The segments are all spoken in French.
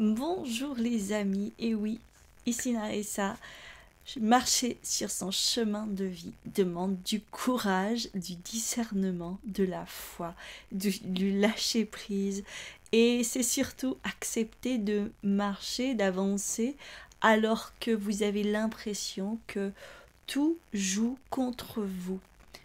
Bonjour les amis, et oui, ici Narissa, marcher sur son chemin de vie demande du courage, du discernement, de la foi, du lâcher prise et c'est surtout accepter de marcher, d'avancer alors que vous avez l'impression que tout joue contre vous.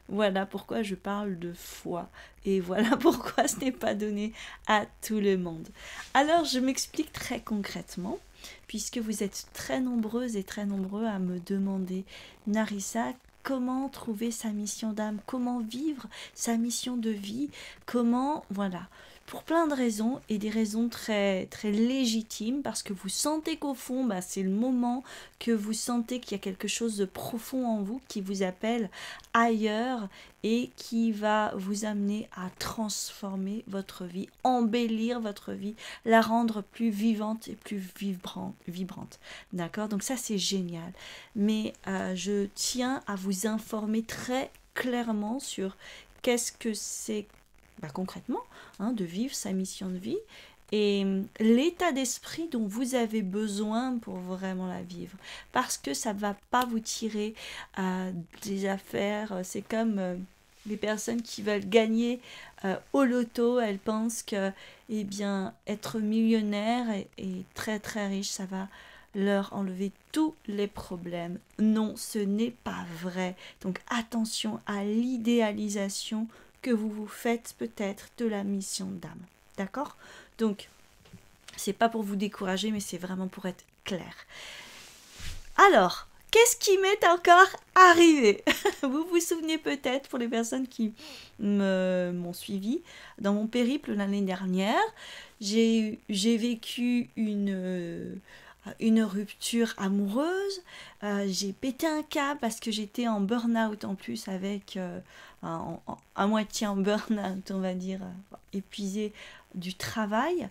Voilà pourquoi je parle de foi et voilà pourquoi ce n'est pas donné à tout le monde. Alors je m'explique très concrètement, puisque vous êtes très nombreuses et très nombreux à me demander, Narissa, comment trouver sa mission d'âme, comment vivre sa mission de vie, comment, voilà, pour plein de raisons et des raisons très, très légitimes, parce que vous sentez qu'au fond, bah, c'est le moment que vous sentez qu'il y a quelque chose de profond en vous qui vous appelle ailleurs et qui va vous amener à transformer votre vie, embellir votre vie, la rendre plus vivante et plus vibrante. D'accord? Donc ça, c'est génial. Mais je tiens à vous informer très clairement sur qu'est-ce que c'est concrètement, hein, de vivre sa mission de vie et l'état d'esprit dont vous avez besoin pour vraiment la vivre. Parce que ça ne va pas vous tirer des affaires. C'est comme les personnes qui veulent gagner au loto. Elles pensent que eh bien, être millionnaire et très très riche, ça va leur enlever tous les problèmes. Non, ce n'est pas vrai. Donc attention à l'idéalisation que vous vous faites peut-être de la mission d'âme. D'accord? Donc, c'est pas pour vous décourager, mais c'est vraiment pour être clair. Alors, qu'est-ce qui m'est encore arrivé? Vous vous souvenez peut-être, pour les personnes qui m'ont suivi, dans mon périple l'année dernière, j'ai vécu une rupture amoureuse, j'ai pété un câble parce que j'étais en burn-out en plus avec, à moitié en burn-out on va dire, épuisée du travail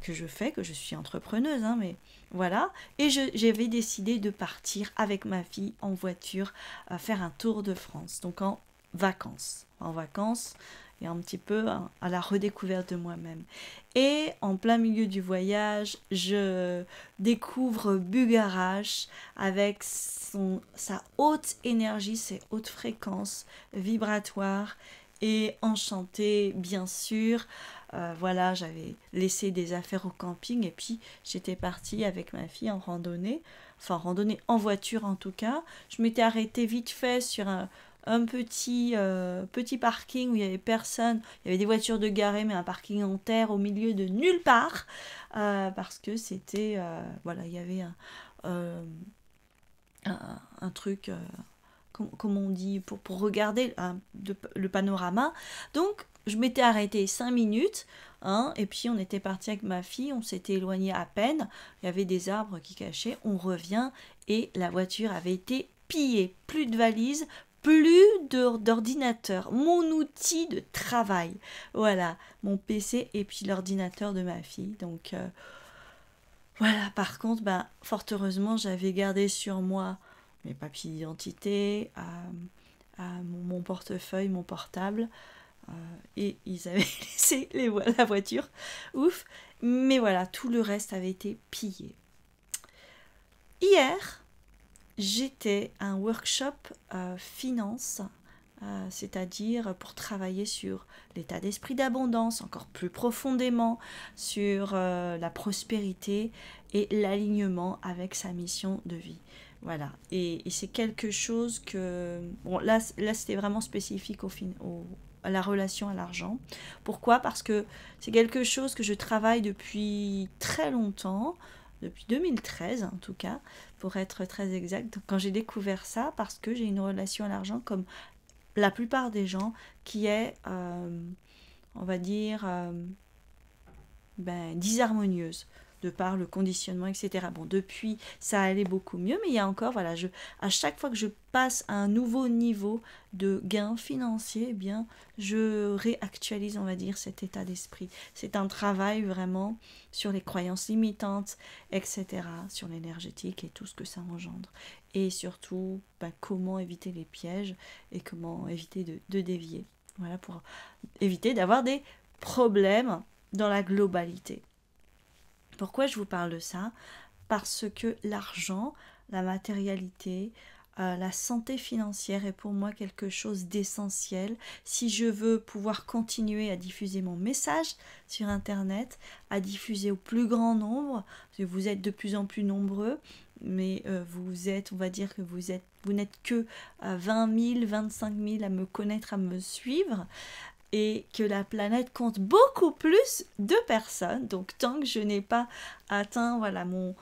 que je fais, que je suis entrepreneuse, hein, mais voilà. Et j'avais décidé de partir avec ma fille en voiture faire un tour de France, donc en vacances. En vacances et un petit peu à la redécouverte de moi-même. Et en plein milieu du voyage, je découvre Bugarach avec sa haute énergie, ses hautes fréquences vibratoires et enchantée, bien sûr. Voilà, j'avais laissé des affaires au camping et puis j'étais partie avec ma fille en randonnée, enfin randonnée en voiture en tout cas. Je m'étais arrêtée vite fait sur un petit parking où il y avait personne. Il y avait des voitures de garées, mais un parking en terre au milieu de nulle part. Parce que c'était... voilà, il y avait un truc... comme on dit, pour regarder le panorama. Donc, je m'étais arrêtée 5 minutes, hein, et puis on était parti avec ma fille, on s'était éloigné à peine, il y avait des arbres qui cachaient, on revient, et la voiture avait été pillée. Plus de valises, plus d'ordinateur, mon outil de travail. Voilà, mon PC et puis l'ordinateur de ma fille. Donc, voilà, par contre, fort heureusement, j'avais gardé sur moi mes papiers d'identité, mon portefeuille, mon portable, et ils avaient laissé la voiture. Ouf. Mais voilà, tout le reste avait été pillé. Hier, j'étais à un workshop finance, c'est-à-dire pour travailler sur l'état d'esprit d'abondance, encore plus profondément, sur la prospérité et l'alignement avec sa mission de vie. Voilà, et c'est quelque chose que... Bon, là c'était vraiment spécifique à la relation à l'argent. Pourquoi? Parce que c'est quelque chose que je travaille depuis très longtemps, depuis 2013 en tout cas, pour être très exact. Donc, quand j'ai découvert ça, parce que j'ai une relation à l'argent comme la plupart des gens, qui est, on va dire, disharmonieuse de par le conditionnement, etc. Bon, depuis, ça allait beaucoup mieux, mais il y a encore, voilà, à chaque fois que je passe à un nouveau niveau de gain financier, eh bien, je réactualise, on va dire, cet état d'esprit. C'est un travail vraiment sur les croyances limitantes, etc., sur l'énergétique et tout ce que ça engendre. Et surtout, comment éviter les pièges et comment éviter de dévier. Voilà, pour éviter d'avoir des problèmes dans la globalité. Pourquoi je vous parle de ça? Parce que l'argent, la matérialité, la santé financière est pour moi quelque chose d'essentiel si je veux pouvoir continuer à diffuser mon message sur Internet, à diffuser au plus grand nombre, parce que vous êtes de plus en plus nombreux, mais vous êtes, on va dire que vous n'êtes que 20 000, 25 000 à me connaître, à me suivre, et que la planète compte beaucoup plus de personnes. Donc tant que je n'ai pas atteint voilà, mon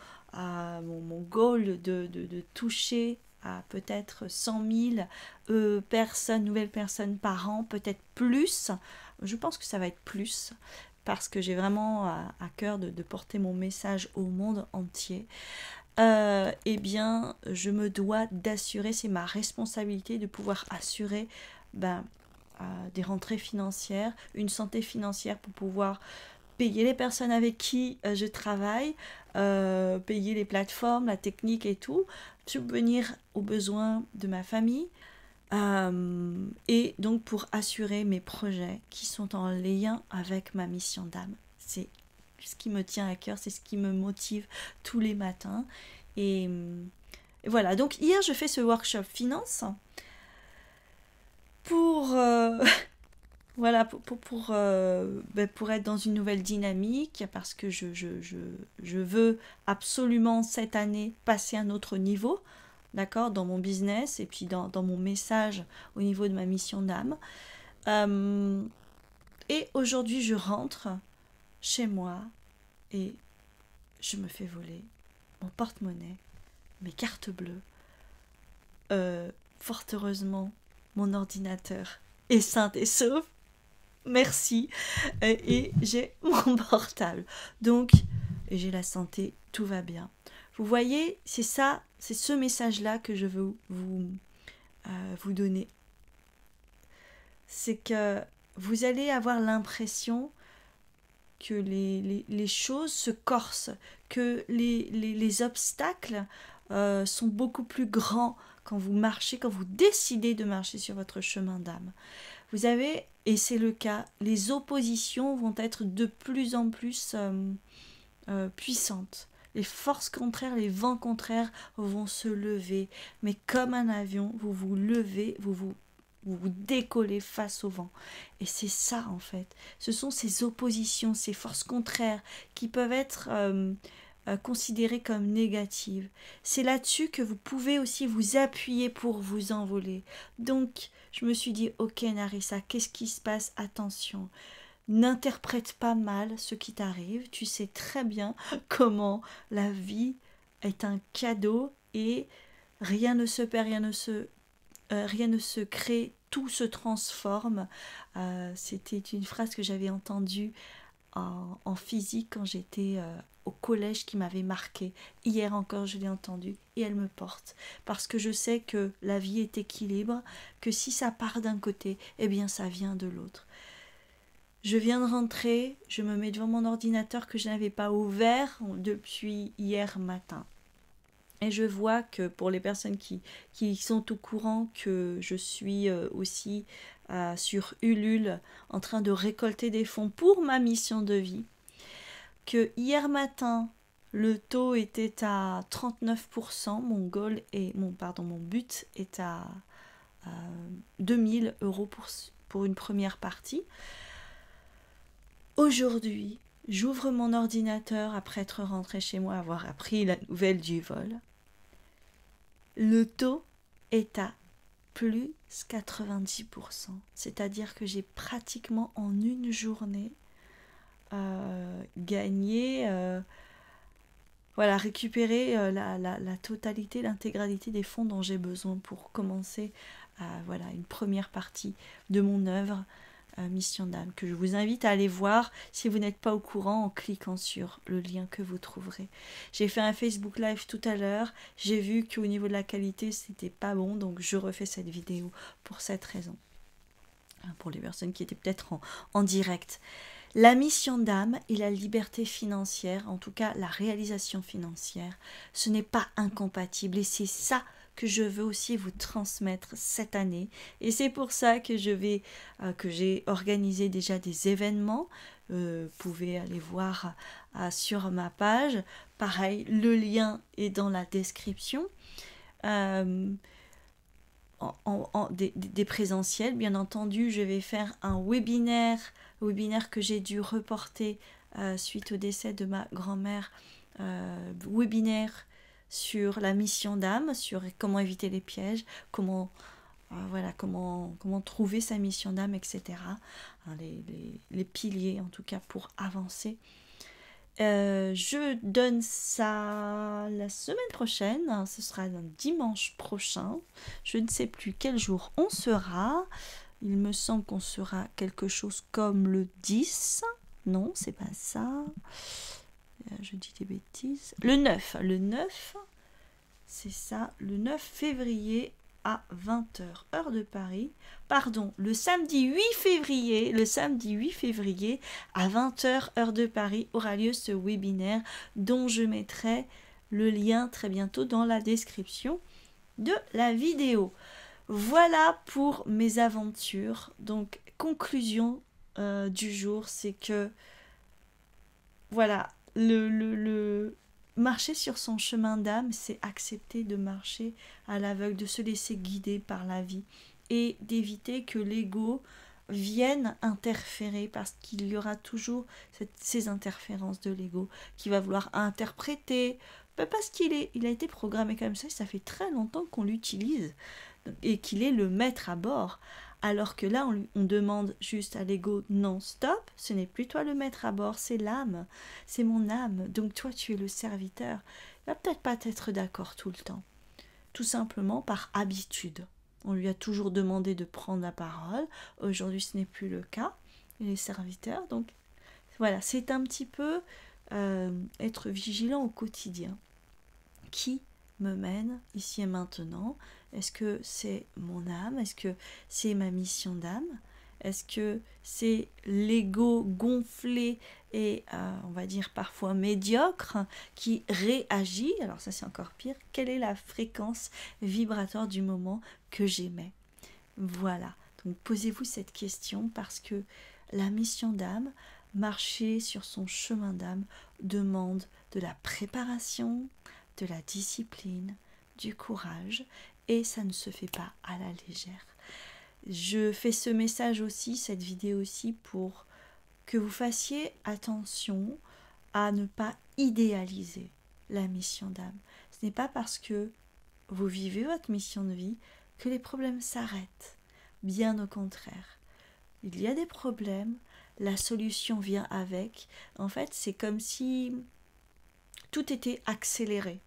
goal de toucher à peut-être 100 000 personnes, nouvelles personnes par an, peut-être plus, je pense que ça va être plus, parce que j'ai vraiment à cœur de porter mon message au monde entier. Eh bien, je me dois d'assurer, c'est ma responsabilité de pouvoir assurer des rentrées financières, une santé financière pour pouvoir payer les personnes avec qui je travaille, payer les plateformes, la technique et tout, subvenir aux besoins de ma famille, et donc pour assurer mes projets qui sont en lien avec ma mission d'âme. C'est ce qui me tient à cœur, c'est ce qui me motive tous les matins. Et voilà, donc hier je fais ce workshop finance pour voilà, pour être dans une nouvelle dynamique, parce que je veux absolument cette année passer à un autre niveau, d'accord, dans mon business et puis dans mon message au niveau de ma mission d'âme. Et aujourd'hui, je rentre chez moi et je me fais voler mon porte-monnaie, mes cartes bleues, fort heureusement, mon ordinateur est sain et sauf. Merci. Et j'ai mon portable. Donc, j'ai la santé, tout va bien. Vous voyez, c'est ça, c'est ce message-là que je veux vous donner. C'est que vous allez avoir l'impression que les choses se corsent, que les obstacles sont beaucoup plus grands quand vous marchez, quand vous décidez de marcher sur votre chemin d'âme. Vous avez, et c'est le cas, les oppositions vont être de plus en plus puissantes. Les forces contraires, les vents contraires vont se lever. Mais comme un avion, vous vous levez, vous décollez face au vent. Et c'est ça en fait. Ce sont ces oppositions, ces forces contraires qui peuvent être considérées comme négatives. C'est là-dessus que vous pouvez aussi vous appuyer pour vous envoler. Donc, je me suis dit, ok Narissa, qu'est-ce qui se passe? Attention, n'interprète pas mal ce qui t'arrive. Tu sais très bien comment la vie est un cadeau et rien ne se perd, rien ne se crée, tout se transforme. C'était une phrase que j'avais entendue en physique quand j'étais au collège qui m'avait marquée. Hier encore, je l'ai entendue et elle me porte. Parce que je sais que la vie est équilibre, que si ça part d'un côté, eh bien ça vient de l'autre. Je viens de rentrer, je me mets devant mon ordinateur que je n'avais pas ouvert depuis hier matin. Et je vois que pour les personnes qui sont au courant que je suis aussi sur Ulule en train de récolter des fonds pour ma mission de vie, que hier matin, le taux était à 39%, mon but est à 2000 € pour une première partie. Aujourd'hui, j'ouvre mon ordinateur après être rentrée chez moi, avoir appris la nouvelle du vol. Le taux est à plus 90%. C'est-à-dire que j'ai pratiquement en une journée gagné, récupéré la totalité, l'intégralité des fonds dont j'ai besoin pour commencer une première partie de mon œuvre Mission d'âme, que je vous invite à aller voir si vous n'êtes pas au courant en cliquant sur le lien que vous trouverez. J'ai fait un Facebook Live tout à l'heure, j'ai vu qu'au niveau de la qualité c'était pas bon, donc je refais cette vidéo pour cette raison, pour les personnes qui étaient peut-être en direct. La mission d'âme et la liberté financière, en tout cas la réalisation financière, ce n'est pas incompatible et c'est ça que je veux aussi vous transmettre cette année. Et c'est pour ça que j'ai organisé déjà des événements. Vous pouvez aller voir sur ma page. Pareil, le lien est dans la description. Des présentiels, bien entendu, je vais faire un webinaire que j'ai dû reporter suite au décès de ma grand-mère, webinaire sur la mission d'âme, sur comment éviter les pièges, comment trouver sa mission d'âme, etc. Les piliers en tout cas pour avancer. Je donne ça la semaine prochaine, ce sera un dimanche prochain, je ne sais plus quel jour on sera, il me semble qu'on sera quelque chose comme le 10, non c'est pas ça, je dis des bêtises, le 9, c'est ça, le 9 février à 20h, heure de Paris. Pardon, le samedi 8 février à 20h, heure de Paris, aura lieu ce webinaire dont je mettrai le lien très bientôt dans la description de la vidéo. Voilà pour mes aventures. Donc, conclusion du jour, c'est que voilà, le marcher sur son chemin d'âme, c'est accepter de marcher à l'aveugle, de se laisser guider par la vie et d'éviter que l'ego vienne interférer, parce qu'il y aura toujours ces interférences de l'ego qui va vouloir interpréter, parce qu'il a été programmé comme ça fait très longtemps qu'on l'utilise et qu'il est le maître à bord. Alors que là, on demande juste à l'ego, non, stop, ce n'est plus toi le maître à bord, c'est l'âme, c'est mon âme, donc toi tu es le serviteur. Il va peut-être pas être d'accord tout le temps, tout simplement par habitude. On lui a toujours demandé de prendre la parole, aujourd'hui ce n'est plus le cas, il est serviteur, donc voilà, c'est un petit peu être vigilant au quotidien. Qui me mène ici et maintenant? Est-ce que c'est mon âme? Est-ce que c'est ma mission d'âme? Est-ce que c'est l'ego gonflé et on va dire parfois médiocre qui réagit? Alors ça c'est encore pire. Quelle est la fréquence vibratoire du moment que j'émets? Voilà. Donc posez-vous cette question, parce que la mission d'âme, marcher sur son chemin d'âme, demande de la préparation, de la discipline, du courage, et ça ne se fait pas à la légère. Je fais ce message aussi, cette vidéo aussi, pour que vous fassiez attention à ne pas idéaliser la mission d'âme. Ce n'est pas parce que vous vivez votre mission de vie que les problèmes s'arrêtent. Bien au contraire. Il y a des problèmes, la solution vient avec. En fait, c'est comme si tout était accéléré.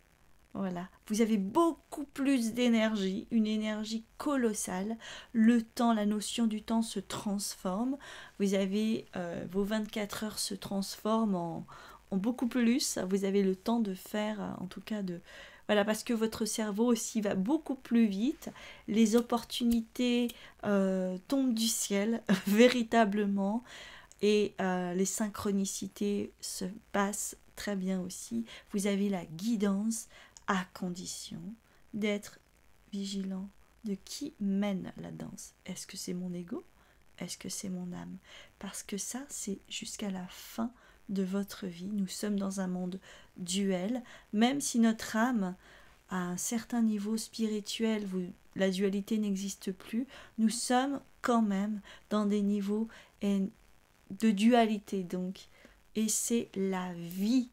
Voilà, vous avez beaucoup plus d'énergie, une énergie colossale. Le temps, la notion du temps se transforme. Vous avez vos 24 heures se transforment en beaucoup plus. Vous avez le temps de faire, en tout cas voilà, parce que votre cerveau aussi va beaucoup plus vite. Les opportunités tombent du ciel, véritablement. Et les synchronicités se passent très bien aussi. Vous avez la guidance, à condition d'être vigilant de qui mène la danse. Est-ce que c'est mon ego? Est-ce que c'est mon âme? Parce que ça, c'est jusqu'à la fin de votre vie. Nous sommes dans un monde duel. Même si notre âme, à un certain niveau spirituel, la dualité n'existe plus, nous sommes quand même dans des niveaux de dualité. Donc, et c'est la vie.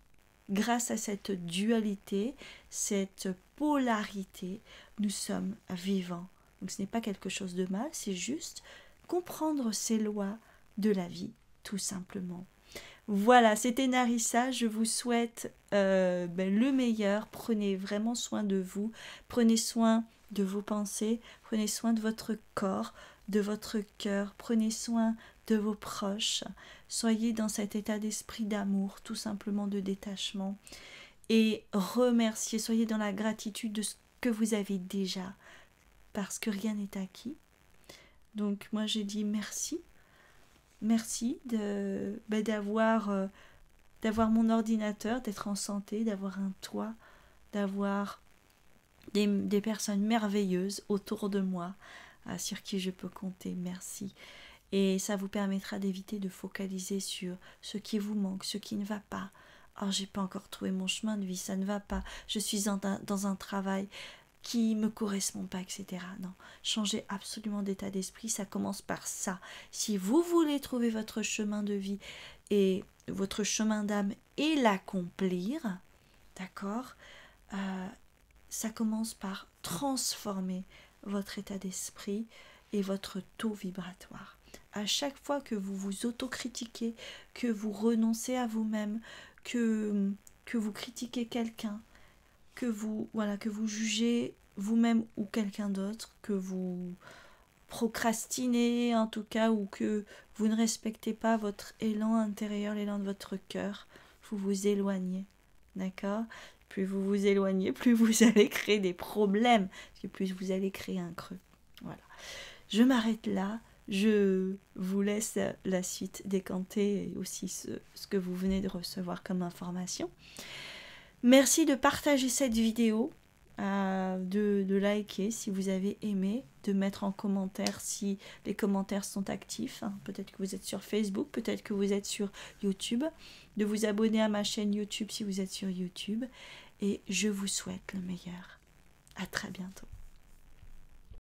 Grâce à cette dualité, cette polarité, nous sommes vivants. Donc ce n'est pas quelque chose de mal, c'est juste comprendre ces lois de la vie, tout simplement. Voilà, c'était Narissa, je vous souhaite le meilleur. Prenez vraiment soin de vous, prenez soin de vos pensées, prenez soin de votre corps, de votre cœur, prenez soin de vos proches. Soyez dans cet état d'esprit d'amour, tout simplement de détachement. Et remerciez, soyez dans la gratitude de ce que vous avez déjà, parce que rien n'est acquis. Donc moi j'ai dit merci. Merci d'avoir mon ordinateur, d'être en santé, d'avoir un toit, d'avoir des personnes merveilleuses autour de moi, sur qui je peux compter. Merci. Et ça vous permettra d'éviter de focaliser sur ce qui vous manque, ce qui ne va pas. Oh, j'ai pas encore trouvé mon chemin de vie, ça ne va pas. Je suis dans un travail qui me correspond pas, etc. Non, changez absolument d'état d'esprit, ça commence par ça. Si vous voulez trouver votre chemin de vie et votre chemin d'âme et l'accomplir, d'accord, ça commence par transformer votre état d'esprit et votre taux vibratoire. À chaque fois que vous vous autocritiquez, que vous renoncez à vous-même, que vous critiquez quelqu'un, que vous jugez vous-même ou quelqu'un d'autre, que vous procrastinez en tout cas, ou que vous ne respectez pas votre élan intérieur, l'élan de votre cœur, vous vous éloignez, d'accord? Plus vous vous éloignez, plus vous allez créer des problèmes, parce que plus vous allez créer un creux. Voilà. Je m'arrête là. Je vous laisse la suite décanter et aussi ce que vous venez de recevoir comme information. Merci de partager cette vidéo, de liker si vous avez aimé, de mettre en commentaire si les commentaires sont actifs. Peut-être que vous êtes sur Facebook, peut-être que vous êtes sur YouTube. De vous abonner à ma chaîne YouTube si vous êtes sur YouTube. Et je vous souhaite le meilleur. À très bientôt.